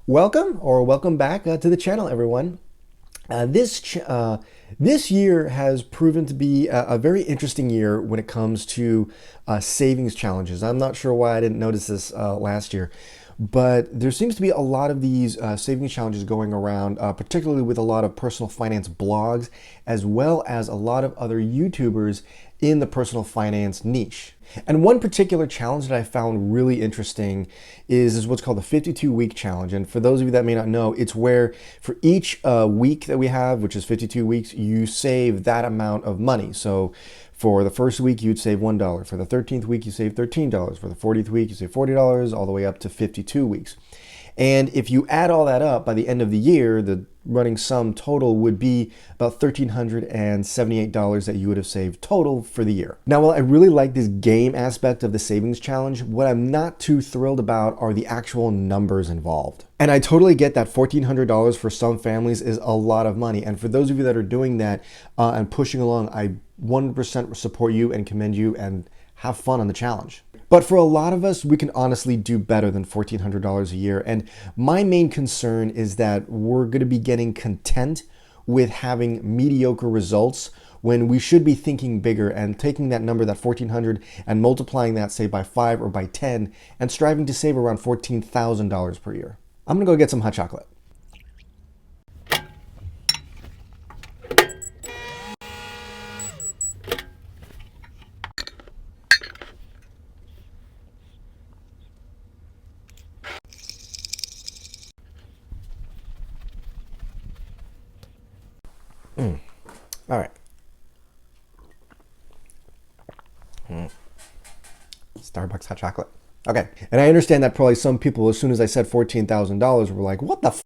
Welcome back to the channel, everyone. This year has proven to be a very interesting year when it comes to savings challenges. I'm not sure why I didn't notice this last year, but there seems to be a lot of these savings challenges going around, particularly with a lot of personal finance blogs, as well as a lot of other YouTubers in the personal finance niche. And one particular challenge that I found really interesting is what's called the 52-week challenge. And for those of you that may not know, it's where for each week that we have, which is 52 weeks, you save that amount of money. So for the first week, you'd save $1. For the 13th week, you save $13. For the 40th week, you save $40, all the way up to 52 weeks. And if you add all that up, by the end of the year, the running sum total would be about $1,378 that you would have saved total for the year. Now, while I really like this game aspect of the savings challenge, what I'm not too thrilled about are the actual numbers involved. And I totally get that $1,400 for some families is a lot of money. And for those of you that are doing that and pushing along, I 100% support you and commend you and have fun on the challenge. But for a lot of us, we can honestly do better than $1,400 a year. And my main concern is that we're going to be getting content with having mediocre results when we should be thinking bigger and taking that number, that 1,400, and multiplying that, say, by 5 or by 10, and striving to save around $14,000 per year. I'm going to go get some hot chocolate. All right. Starbucks hot chocolate. Okay. And I understand that probably some people, as soon as I said $14,000, were like, what the f?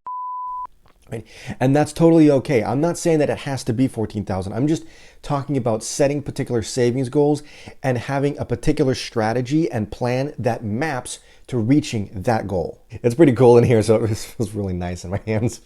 Right? And that's totally okay. I'm not saying that it has to be $14,000. I'm just talking about setting particular savings goals and having a particular strategy and plan that maps to reaching that goal. It's pretty cool in here, so it feels really nice in my hands.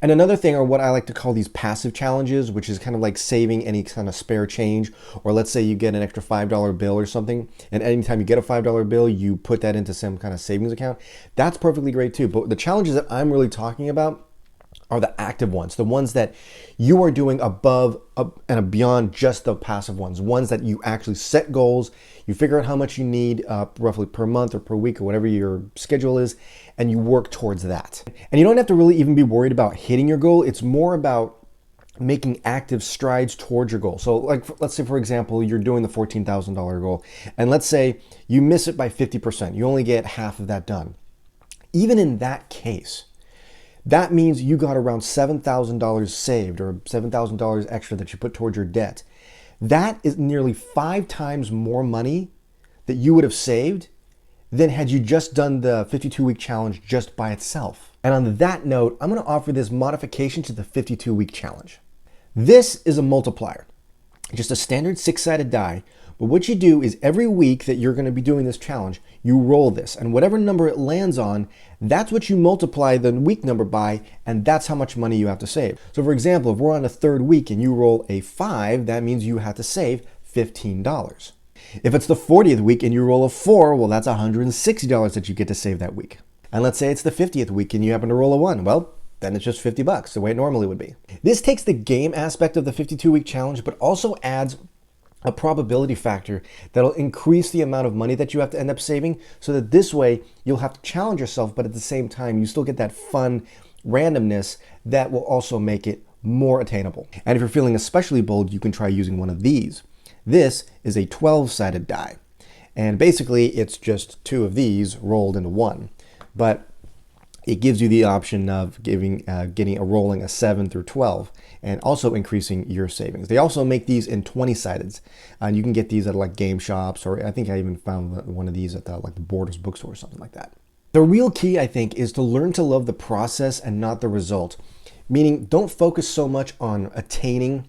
And another thing are what I like to call these passive challenges, which is kind of like saving any kind of spare change. Or let's say you get an extra $5 bill or something, and anytime you get a $5 bill, you put that into some kind of savings account. That's perfectly great too. But the challenges that I'm really talking about are the active ones, the ones that you are doing above and beyond just the passive ones that you actually set goals, you figure out how much you need roughly per month or per week or whatever your schedule is, and you work towards that. And you don't have to really even be worried about hitting your goal. It's more about making active strides towards your goal. So like, let's say, for example, you're doing the $14,000 goal, and let's say you miss it by 50%. You only get half of that done. Even in that case, that means you got around $7,000 saved, or $7,000 extra that you put towards your debt. That is nearly 5 times more money that you would have saved than had you just done the 52-week challenge just by itself. And on that note, I'm going to offer this modification to the 52-week challenge. This is a multiplier, just a standard 6-sided die. But what you do is every week that you're going to be doing this challenge, you roll this, and whatever number it lands on, that's what you multiply the week number by, and that's how much money you have to save. So for example, if we're on the 3rd week and you roll a 5, that means you have to save $15. If it's the 40th week and you roll a 4, well, that's $160 that you get to save that week. And let's say it's the 50th week and you happen to roll a 1. Well, then it's just $50, the way it normally would be. This takes the game aspect of the 52-week challenge, but also adds a probability factor that'll increase the amount of money that you have to end up saving, so that this way you'll have to challenge yourself, but at the same time you still get that fun randomness that will also make it more attainable. And if you're feeling especially bold, you can try using one of these. This is a 12-sided die, and basically it's just 2 of these rolled into one, but it gives you the option of getting a rolling a 7 through 12 and also increasing your savings. They also make these in 20-sideds, and you can get these at like game shops, or I think I even found one of these at the Borders bookstore or something like that. The real key, I think, is to learn to love the process and not the result. Meaning, don't focus so much on attaining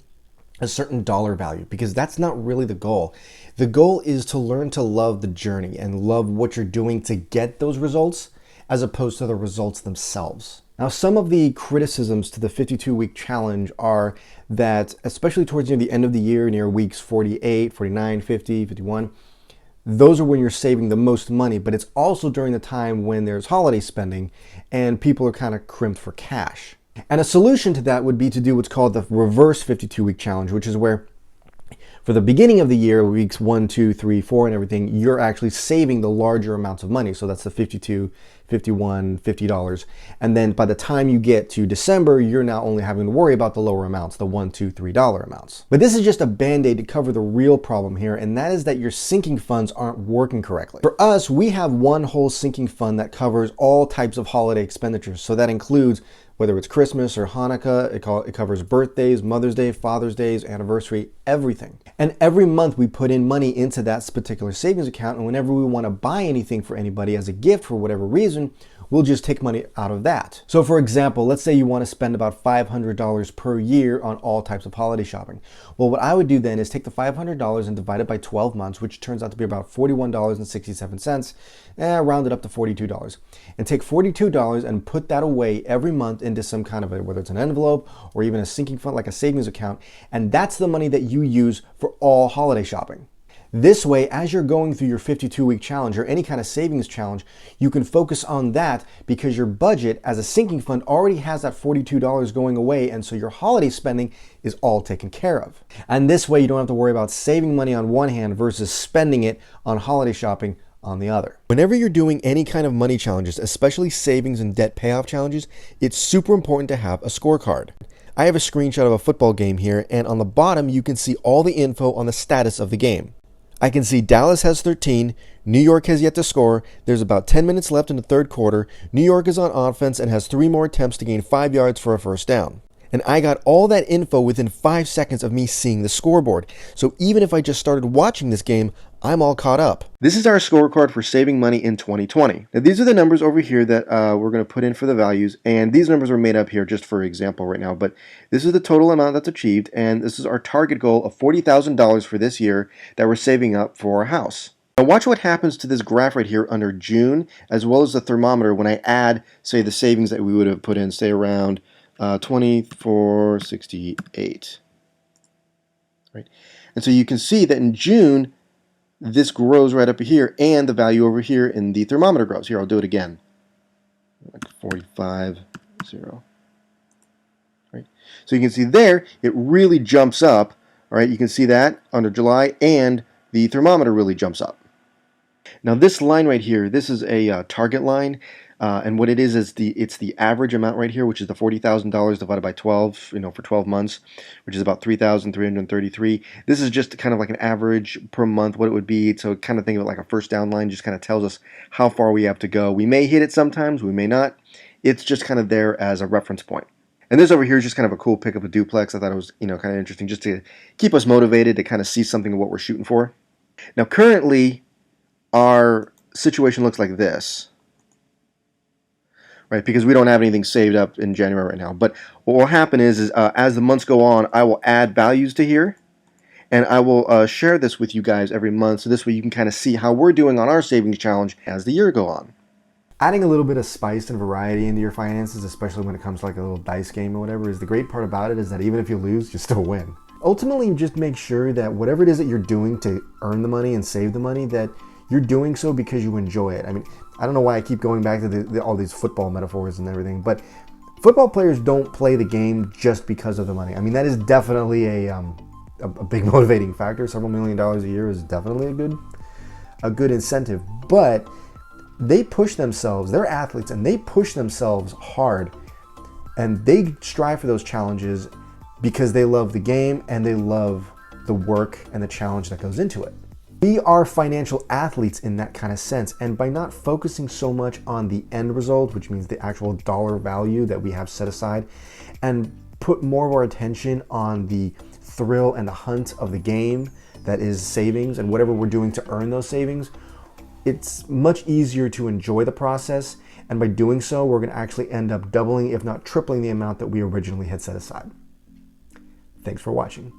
a certain dollar value, because that's not really the goal. The goal is to learn to love the journey and love what you're doing to get those results, as opposed to the results themselves. Now, some of the criticisms to the 52-week challenge are that, especially towards near the end of the year, near weeks 48, 49, 50, 51, those are when you're saving the most money, but it's also during the time when there's holiday spending and people are kind of crimped for cash. And a solution to that would be to do what's called the reverse 52-week challenge, which is where for the beginning of the year, weeks 1, 2, 3, 4, and everything, you're actually saving the larger amounts of money. So that's the 52, 51, $50. And then by the time you get to December, you're now only having to worry about the lower amounts, the $1, $2, $3 amounts. But this is just a band-aid to cover the real problem here, and that is that your sinking funds aren't working correctly. For us, we have one whole sinking fund that covers all types of holiday expenditures. So that includes whether it's Christmas or Hanukkah, it covers birthdays, Mother's Day, Father's Days, anniversary, everything. And every month we put in money into that particular savings account, and whenever we want to buy anything for anybody as a gift for whatever reason, we'll just take money out of that. So for example, let's say you want to spend about $500 per year on all types of holiday shopping. Well, what I would do then is take the $500 and divide it by 12 months, which turns out to be about $41.67, round it up to $42. And take $42 and put that away every month into some kind of whether it's an envelope or even a sinking fund like a savings account. And that's the money that you use for all holiday shopping. This way, as you're going through your 52-week challenge or any kind of savings challenge, you can focus on that because your budget as a sinking fund already has that $42 going away, and so your holiday spending is all taken care of. And this way, you don't have to worry about saving money on one hand versus spending it on holiday shopping on the other. Whenever you're doing any kind of money challenges, especially savings and debt payoff challenges, it's super important to have a scorecard. I have a screenshot of a football game here, and on the bottom, you can see all the info on the status of the game. I can see Dallas has 13, New York has yet to score, there's about 10 minutes left in the third quarter, New York is on offense and has 3 more attempts to gain 5 yards for a first down. And I got all that info within 5 seconds of me seeing the scoreboard. So even if I just started watching this game, I'm all caught up. This is our scorecard for saving money in 2020. Now these are the numbers over here that we're going to put in for the values, and these numbers are made up here just for example right now, but this is the total amount that's achieved, and this is our target goal of $40,000 for this year that we're saving up for our house. Now watch what happens to this graph right here under June, as well as the thermometer when I add, say, the savings that we would have put in, say around 2468. Right? And so you can see that in June, this grows right up here, and the value over here in the thermometer grows. Here, I'll do it again. Like 45.0. Right? So you can see there, it really jumps up. All right, you can see that under July, and the thermometer really jumps up. Now this line right here, this is a target line. And what it is it's the average amount right here, which is the $40,000 divided by 12, for 12 months, which is about 3,333. This is just kind of like an average per month, what it would be. So kind of think of it like a first down line, just kind of tells us how far we have to go. We may hit it sometimes, we may not. It's just kind of there as a reference point. And this over here is just kind of a cool pick of a duplex. I thought it was, kind of interesting just to keep us motivated to kind of see something of what we're shooting for. Now currently, our situation looks like this. Right, because we don't have anything saved up in January right now. But what will happen is as the months go on, I will add values to here, and I will share this with you guys every month, so this way you can kind of see how we're doing on our savings challenge as the year go on. Adding a little bit of spice and variety into your finances, especially when it comes to like a little dice game or whatever, is the great part about it is that even if you lose, you still win. Ultimately, just make sure that whatever it is that you're doing to earn the money and save the money, that you're doing so because you enjoy it. I mean, I don't know why I keep going back to all these football metaphors and everything, but football players don't play the game just because of the money. I mean, that is definitely a big motivating factor. Several $1 million a year is definitely a good incentive, but they push themselves, they're athletes, and they push themselves hard, and they strive for those challenges because they love the game and they love the work and the challenge that goes into it. We are financial athletes in that kind of sense, and by not focusing so much on the end result, which means the actual dollar value that we have set aside, and put more of our attention on the thrill and the hunt of the game that is savings and whatever we're doing to earn those savings, it's much easier to enjoy the process, and by doing so, we're going to actually end up doubling, if not tripling, the amount that we originally had set aside. Thanks for watching.